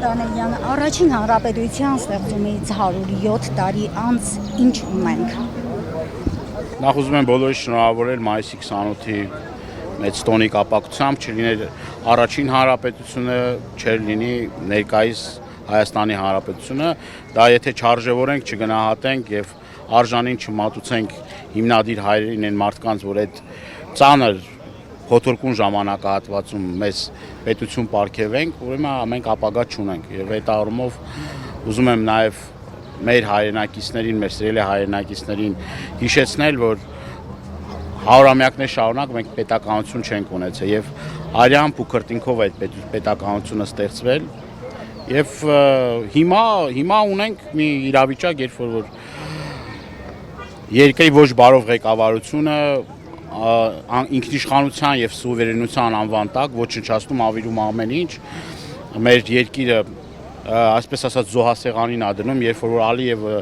Դանելյան, առաջին հանրապետության ստեղծումից 107 տարի անց ինչ ունենք։ Նախ ուզում եմ բոլորին շնորհավորել մայիսի 28-ի մեծ տոնի կապակցությամբ, չլիներ առաջին հանրապետությունը, չէր լինի ներկայիս Հայաստանի հանրապետությունը, դա եթե չարժևորենք, չգնահատենք եւ արժանին չմատուցենք հիմնադիր հայրերին են մարդկանց, որ այդ ծանր փոթորկուն ժամանակահատվածում մեզ պետություն պարգևենք, ուրեմն մենք ապագա չունենք եւ այդ առումով ուզում եմ նաեւ մեր հայրենակիցներին, մեր սիրելի հայրենակիցներին հիշեցնել, որ հարյուրամյակներ շարունակ մենք պետականություն չենք ունեցել եւ արյամբ ու քրտինքով այդ պետականությունը ստեղծվել եւ հիմա ունենք մի իրավիճակ, երբ որ երկրի ոչ բարով ղեկավարությունը ինքնիշխանության եւ սուվերենության անվան տակ ոչնչացնում ավիրում ամեն ինչ մեր երկիրը այսպես ասած զոհասեղանին ա դնում, երբ որ Ալիևը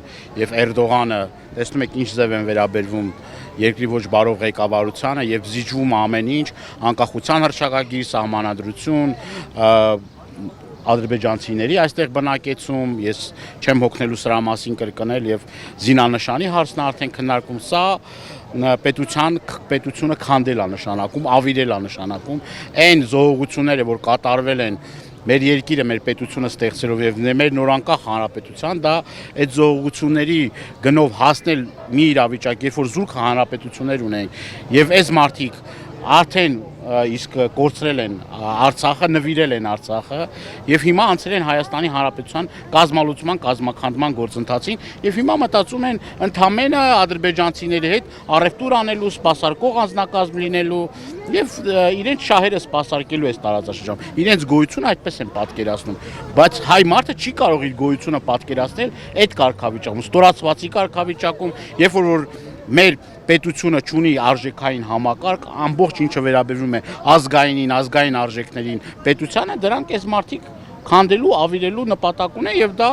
եւ Էրդողանը տեսնում եք ինչ ձև են վերաբերվում երկրի ոչ բարով ղեկավարությանը եւ զիջվում ամեն ինչ, անկախության հռչակագիր, սահմանադրություն, ադրբեջանցիների այստեղ բնակեցում, ես չեմ հոգնելու սրա մասին կրկնել եւ զինանշանի հարցն արդեն քննարկում, սա պետությունը քանդել է նշանակում, ավիրել է նշանակում, այն զոհողությունները, որ կատարվել են մեր երկիրը, մեր պետությունը ստեղծելով եւ մեր նորանկախ հանրապետության, դա այդ զոհողությունների գնով հասնել մի իրավիճակ, երբ որ զուրկ հանրապետություններ ունենք եւ այս մարդիկ արդեն իսկ կորցրել են Արցախը, նվիրել են Արցախը եւ հիմա անցել են Հայաստանի Հանրապետության կազմալուծման, կազմաքանդման գործընթացին եւ հիմա մտածում են ընդամենը ադրբեջանցիների հետ առևտուր անելու, սպասարկող անձնակազմ լինելու եւ իրենց շահերը սպասարկելու այս տարածաշրջանում։ Իրենց գոյությունը այդպես են պատկերացնում, բայց հայ մարդը չի կարող իր գոյությունը պատկերացնել այդ կարգավիճակում, ստորացվածի կարգավիճակում, երբ որ մեր պետությունը ունի արժեքային համակարգ, ամբողջ ինչը վերաբերվում է ազգային արժեքներին, պետությանը, դրանք այս մարդիկ քանդելու, ավիրելու նպատակ ունեն եւ դա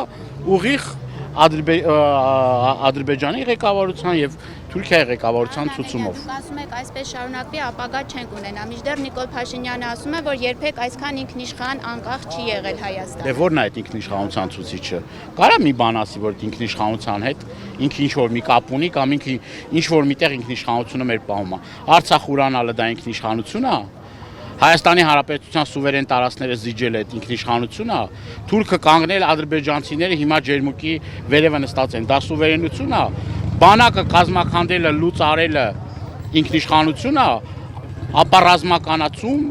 ուղիղ Ադրբեջանի ղեկավարության եւ Թուրքիայի ղեկավարության ցուցումով։ Դուք ասում եք այսպես շարունակվի, ապագա չենք ունենա։ Մինչդեռ Նիկոլ Փաշինյանը ասում է, որ երբեք այսքան ինքնիշխան անկախ չի եղել Հայաստանը։ Դե ո՞րն է այդ ինքնիշխանության ցուցիչը։ Կարա մի բան ասի, որ ինքնիշխանության հետ ինքը ինչ որ մի կապ ունի կամ ինքը ինչ որ միտեղ ինքնիշխանությունը մեր պահում է։ Արցախ ուրանալը դա ինքնիշխանություն է։ Հայաստանի Հանրապետության սուվերեն տարածքները զիջել այդ ինքնիշխանությունը, Թուրքը կանգնել, ադրբեջանցիները հիմա ջերմուկի վերևը նստած են, դա սուվերենություն է, բանակը կազմաքանդելը, լուծ արելը ինքնիշխանություն է, ապա ռազմականացում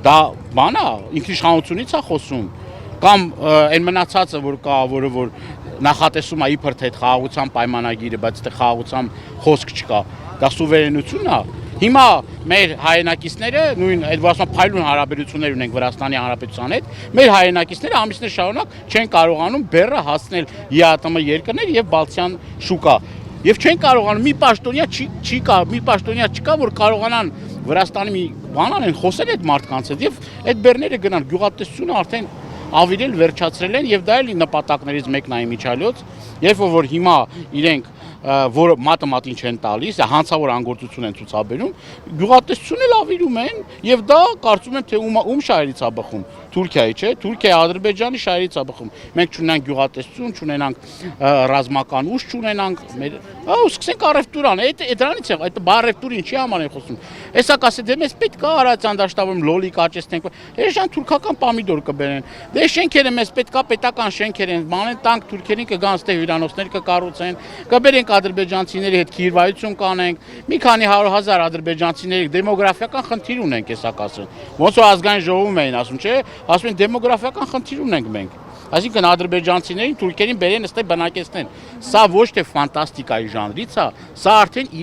դա բան է, ինքնիշխանությունից է խոսում, կամ այն մնացածը, որ կա, որը որ նախատեսում է իբր թե խաղաղության պայմանագիրը, բայց թե խաղաղության խոսք չկա, դա սուվերենություն է։ Հիմա մեր հայրենակիցները նույն այդ ասում փայլուն հարաբերություններ ունենք Վրաստանի Հանրապետության հետ, մեր հայրենակիցները ամիսներ շարունակ չեն կարողանում բեռը հասնել ԵԱՏՄ երկրներ եւ Բալթյան շուկա։ Եվ չեն կարողանում մի պաշտոնյա չկա, որ կարողանան Վրաստանի մի բան անեն, խոսել այդ մարդկանց հետ եւ այդ բեռները գնան գյուղատնտեսությունը արդեն ավիրել, վերջացրել են եւ դա էլի նպատակներից մեկն է իմիջալյոց, երբ որ հիմա իրենք որը մատը մատին չեն տալիս, հանցավոր անգործություն են ցուցաբերում, գյուղատնտեսությունն էլ ավիրում են եւ դա կարծում եմ թե ում շահերից է բխում, Թուրքիայի, չէ, Թուրքիա Ադրբեջանի շահերից է բխում։ Մենք չունենանք գյուղատնտեսություն, չունենանք ռազմական ուժ, չունենանք սկսենք առևտուր անել, դրանից է, այդ բարևտուրը ինչի համար են խոսում։ Հեսա կասե դե մեզ պետք է Արարատյան դաշտավորում լոլիկ աճեցնենք, էժան թուրքական պամիդոր կբերեն։ Դե շենքերը մեզ պետք է պետական շենքեր են, մանեն տանկ թուրքերին կգան ստե հյուրանոցներ կկառուցեն, կբերենք ադրբեջանցիների հետ քիրվայություն կանենք, մի քանի 100,000 ադրբեջանցիների դեմոգրաֆիական խնդիր ունենք, հեսա կասեն։ Ոնց որ ազգային ժողովում էին ասում, չէ, ասում են դեմոգրաֆիական խնդիր ունենք մենք։ Այսինքն ադրբեջանցիներին թուրքերին բերեն ստե բնակեցնեն։ Սա ոչ թե ֆանտաստիկայի ժանրից է, սա արդեն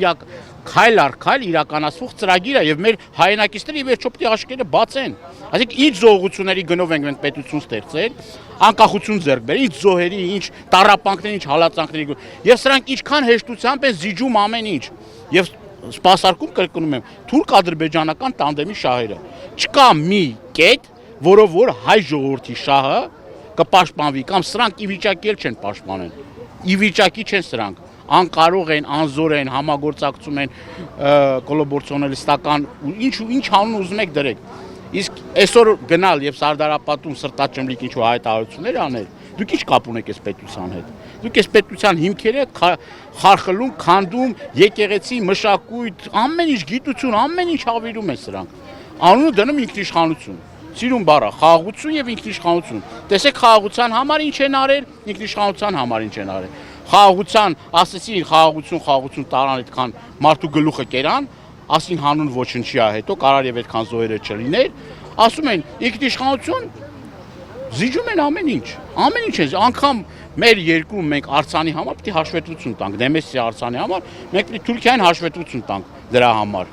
քայլ առ քայլ իրականացվող ծրագիր է եւ մեր հայրենակիցները ի վերջո պետք է աշկերը բացեն։ Այսինքն ինչ զոհությունների գնով ենք մենք պետություն ստեղծել, անկախություն ձեռք բերել, ինչ զոհերի, ինչ տառապանքների, ինչ հալածանքների եւ սրանք ինչքան հեշտությամբ են զիջում ամեն ինչ։ Եվ սպասարկում կրկնում եմ, թուրք-ադրբեջանական տանդեմի շահերը։ Չկա մի կետ, որով որ հայ ժողովրդի շահը կպաշտպանվի կամ սրանք ի վիճակի չեն պաշտպանել։ Ի վիճակի չեն սրանք։ Անկարող են, անզոր են, համագործակցում են կոլաբորացիոնալիստական, ինչ անուն ուզում եք դրեք։ Իսկ այսօր գնալ եւ Սարդարապատում սրտաճմլիկ ինչ-որ հայտարարություններ անել, դուք ի՞նչ կապ ունեք այս պետության հետ։ Դուք այս պետության հիմքերը խարխլում, քանդում, եկեղեցի, մշակույթ, ամեն ինչ գիտություն, ամեն ինչ հավիրում են սրանք։ Անունը դնում ինքնիշխանություն։ Սիրուն բառը, խաղաղություն եւ ինքնիշխանություն։ Տեսեք խաղաղության համար ինչ են արել, ինքնիշխանության համար ինչ են արել։ Խաղաղության, ասեցին խաղաղություն տարան այդքան մարդու գլուխը կերան, ասին հանուն ոչնչի է, հետո կարար եւ այդքան զոհերը չլիներ, ասում են ինքնիշխանություն, զիջում են ամեն ինչ են, անգամ մեր երկրում մենք Արցանի համար պետք է հաշվետվություն տանք, Դեմեսի Արցանի համար, մենք պետք է Թուրքիային հաշվետվություն տանք դրա համար։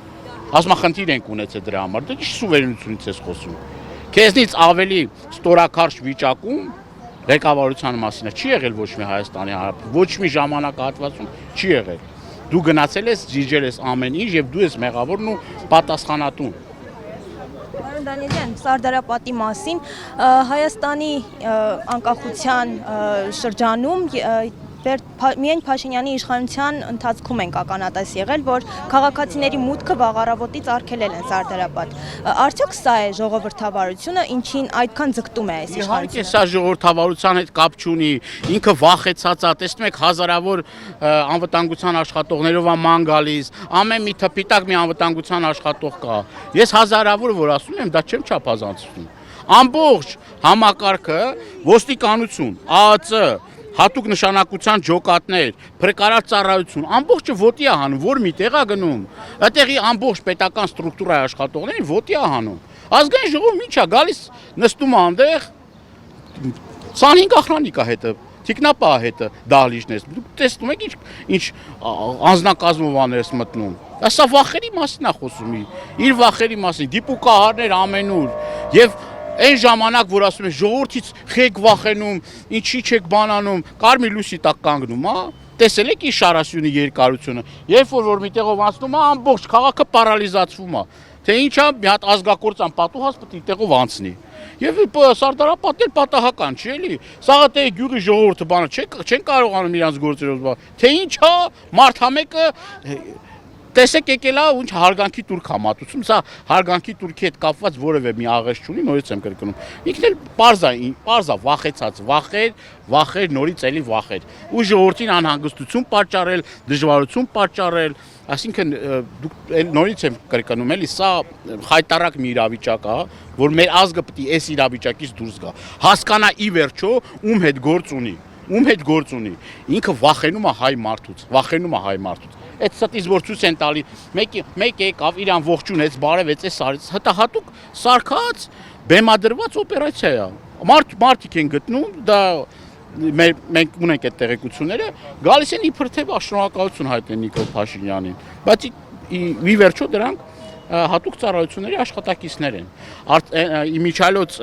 Հասմախնդիր ենք ունեցել դրա համար, դե ի՞նչ սուվերենությունից ես խոսում։ Քեզնից ավելի ստորակարճ վիճակում ղեկավարության մասին չի եղել ոչ մի Հայաստանի Հանրապետություն, ոչ մի ժամանակահատվածում չի եղել։ Դու գնացել ես, ջիջել ես ամեն ինչ եւ դու ես մեղավորն ու պատասխանատուն։ Պարոն Դանիելյան, Սարդարապատի մասին Հայաստանի անկախության շրջանում միայն Փաշինյանի իշխանության ընթացքում են ականատես եղել, որ քաղաքացիների մուտքը վաղ առավոտից արգելել են Սարդարապատ։ Արդյոք սա է ժողովրդավարությունը, ինչին այդքան ձգտում է այս իշխանությունը։ Իհարկե, սա ժողովրդավարության հետ կապ չունի, ինքը վախեցած է, տեսնում եք հազարավոր անվտանգության աշխատողներով է ման գալիս, ամեն մի թփիտակ մի անվտանգության աշխատող կա։ Ես հազարավոր որ ասում եմ, դա չեմ չափազանցում։ Ամբողջ համակարգը, ոստիկանություն, ԱԱԾ, հատուկ նշանակության ջոկատներ, փրկարար ծառայություն, ամբողջը ոտի է հանում, որ միտեղ է գնում։ Այդտեղի ամբողջ պետական ստրուկտուրայի աշխատողներին ոտի է հանում։ Ազգային ժողովը ի՞նչ է գալիս, նստում է այնտեղ 25 ախրանիկ է հետը, թիկնապա է հետը դահլիճներս։ Դուք տեսնում եք ինչ անձնակազմով ես մտնում։ Սա վախերի մասին է խոսում, իր վախերի մասին, դիպուկահարներ ամենուր եւ այն ժամանակ, որ ասում են ժողովրդից խեք վախենում, ինչի չեք բանանում, կարմիր լույսի տակ կանգնում, հա։ Տեսել եք իր Շարասյունի երկարությունը, երբ որ միտեղով անցնում է, ամբողջ քաղաքը պարալիզացվում է։ Թե ինչա, մի հատ ազգակործան պատուհաս պետք է տեղով անցնի։ Եվ Սարդարապատն էլ պատահական չի էլի։ Սաղաթեի գյուղի ժողովուրդը բանը չեն կարողանում իրանց գործերով զբաղվել։ Թե ինչա, մարդ համեկը տեսեք եկել է ու ինչ հարգանքի տուրք է մատուցում, սա հարգանքի տուրքի հետ կապված որևէ մի աղերս չունի, նորից եմ կրկնում։ Ինքն էլ պարզ է, վախեցած, վախեր, նորից էլի վախեր։ Ու ժողովրդին անհանգստություն պատճառել, դժվարություն պատճառել, այսինքն դուք նորից եմ կրկնում, էլի սա խայտարակ մի իրավիճակ է, որ մեր ազգը պետք է այս իրավիճակից դուրս գա։ Հասկանա ի վերջո ում հետ գործ ունի։ Ինքը վախենում է հայ մարդուց, Այդ ստից որ ցույց են տալի, մեկ եկավ իրան ողջունեց, բարևեց, էս արեց, հատուկ սարքած, բեմադրված օպերացիա է։ Մարդիկ են գտնում, դա մենք ունենք այդ տեղեկությունները, գալիս են իբր թե շնորհակալություն հայտնել Նիկոլ Փաշինյանին, բայց ի վերջո դրանք հատուկ ծառայությունների աշխատակիցներ են։ Իմիջիայլոց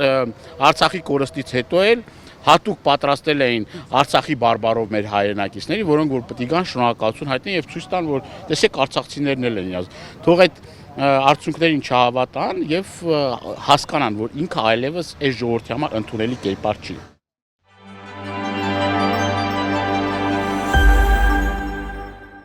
Արցախի կորստից հետո էլ հատուկ պատրաստել էին Արցախի բարբարով մեր հայրենակիցների, որոնք որ պետք է գան շնորհակալություն հայտնեն եւ ցույց տան, որ տեսեք արցախցիներն էլ են իրաց։ Թող այդ արդյունքներին չհավատան եւ հասկանան, որ ինքը այլևս այս ժողովրդի համար ընդունելի կերպար չի։